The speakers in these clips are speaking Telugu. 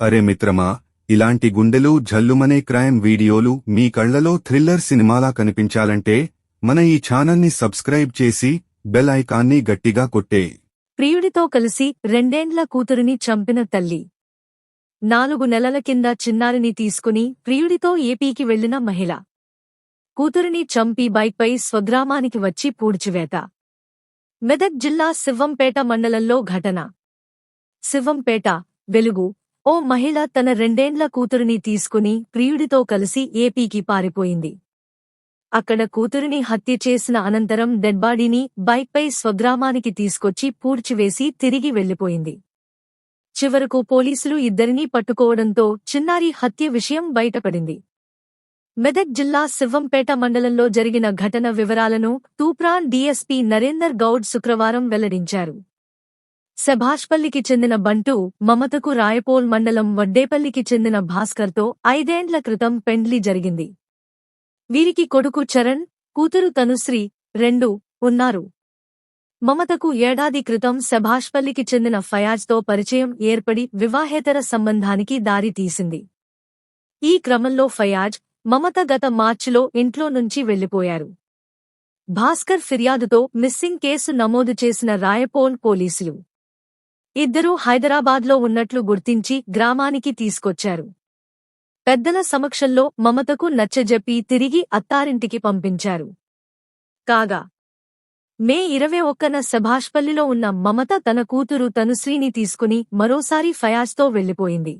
అరే మిత్రమా, ఇలాంటి గుండెలు జల్లుమనే క్రైమ్ వీడియోలు మీ కళ్లలో థ్రిల్లర్ సినిమాలా కనిపించాలంటే మన ఈ ఛానల్ని సబ్స్క్రైబ్ చేసి బెల్ ఐకాన్ని గట్టిగా కొట్టే. ప్రియుడితో కలిసి 2 ఏళ్ల కూతురిని చంపిన తల్లి. 4 నెలల కింద చిన్నారిని తీసుకుని ప్రియుడితో ఏపీకి వెళ్లిన మహిళ. కూతురిని చంపి బైక్పై స్వగ్రామానికి వచ్చి పూడ్చివేత. మెదక్ జిల్లా శివంపేట మండలంలో ఘటన. శివంపేట, వెలుగు. ఓ మహిళ తన 2 ఏళ్ల కూతురిని తీసుకుని ప్రియుడితో కలిసి ఏపీకి పారిపోయింది. అక్కడ కూతురిని హత్య చేసిన అనంతరం డెడ్బాడీని బైక్పై స్వగ్రామానికి తీసుకొచ్చి పూడ్చివేసి తిరిగి వెళ్లిపోయింది. చివరకు పోలీసులు ఇద్దరినీ పట్టుకోవడంతో చిన్నారి హత్య విషయం బయటపడింది. మెదక్ జిల్లా శివంపేట మండలంలో జరిగిన ఘటన వివరాలను తూప్రాన్ డీఎస్పీ నరేందర్ గౌడ్ శుక్రవారం వెల్లడించారు. శభాష్పల్లికి చెందిన బంటు, మమతకు రాయపోల్ మండలం వడ్డేపల్లికి చెందిన భాస్కర్తో 5 ఏండ్ల క్రితం పెండ్లి జరిగింది. వీరికి కొడుకు చరణ్, కూతురు తనుశ్రీ 2 ఉన్నారు. మమతకు ఏడాది క్రితం శభాష్పల్లికి చెందిన ఫయాజ్తో పరిచయం ఏర్పడి వివాహేతర సంబంధానికి దారి తీసింది. ఈ క్రమంలో ఫయాజ్, మమత గత మార్చిలో ఇంట్లో నుంచి వెళ్లిపోయారు. భాస్కర్ ఫిర్యాదుతో మిస్సింగ్ కేసు నమోదు చేసిన రాయపోల్ పోలీసులు ఇద్దరూ హైదరాబాద్లో ఉన్నట్లు గుర్తించి గ్రామానికి తీసుకొచ్చారు. పెద్దల సమక్షంలో మమతకు నచ్చజెప్పి తిరిగి అత్తారింటికి పంపించారు. కాగా మే 21న శభాష్పల్లిలో ఉన్న మమత తన కూతురు తనుశ్రీని తీసుకుని మరోసారి ఫయాజ్తో వెళ్లిపోయింది.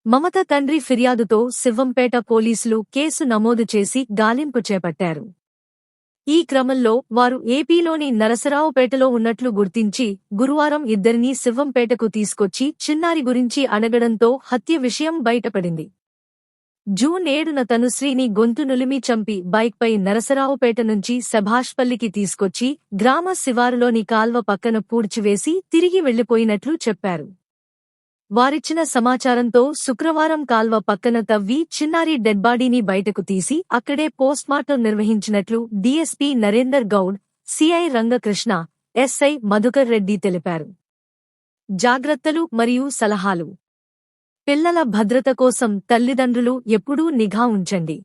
మమత తండ్రి ఫిర్యాదుతో శివంపేట పోలీసులు కేసు నమోదు చేసి గాలింపు చేపట్టారు. ఈ క్రమంలో వారు ఏపీలోని నరసరావుపేటలో ఉన్నట్లు గుర్తించి గురువారం ఇద్దరినీ శివంపేటకు తీసుకొచ్చి చిన్నారి గురించి అడగడంతో హత్య విషయం బయటపడింది. జూన్ 7న తనుశ్రీని గొంతు నులిమి చంపి బైక్పై నరసరావుపేట నుంచి శభాష్పల్లికి తీసుకొచ్చి గ్రామ శివారులోని కాల్వ పక్కన పూడ్చివేసి తిరిగి వెళ్లిపోయినట్లు చెప్పారు. వారిచ్చిన సమాచారంతో శుక్రవారం కాల్వ పక్కన తవ్వి చిన్నారి డెడ్బాడీని బయటకు తీసి అక్కడే పోస్ట్మార్టం నిర్వహించినట్లు DSP Narender Goud, CI Rangakrishna, SI Madhukar Reddy తెలిపారు. జాగ్రత్తలు మరియు సలహాలు. పిల్లల భద్రత కోసం తల్లిదండ్రులు ఎప్పుడూ నిఘా ఉంచండి.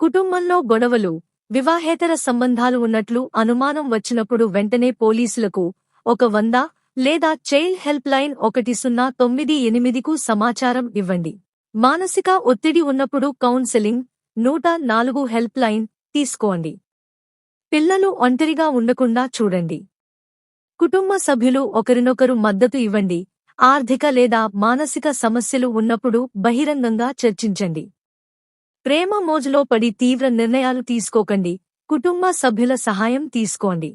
కుటుంబంలో గొడవలు, వివాహేతర సంబంధాలు ఉన్నట్లు అనుమానం వచ్చినప్పుడు వెంటనే పోలీసులకు 100 లేదా చైల్డ్ హెల్ప్ లైన్ 1098కు సమాచారం ఇవ్వండి. మానసిక ఒత్తిడి ఉన్నప్పుడు కౌన్సెలింగ్ 104 హెల్ప్ లైన్ తీసుకోండి. పిల్లలు ఒంటరిగా ఉండకుండా చూడండి. కుటుంబ సభ్యులు ఒకరినొకరు మద్దతు ఇవ్వండి. ఆర్థిక లేదా మానసిక సమస్యలు ఉన్నప్పుడు బహిరంగంగా చర్చించండి. ప్రేమ మోజులో పడి తీవ్ర నిర్ణయాలు తీసుకోకండి. కుటుంబ సభ్యుల సహాయం తీసుకోండి.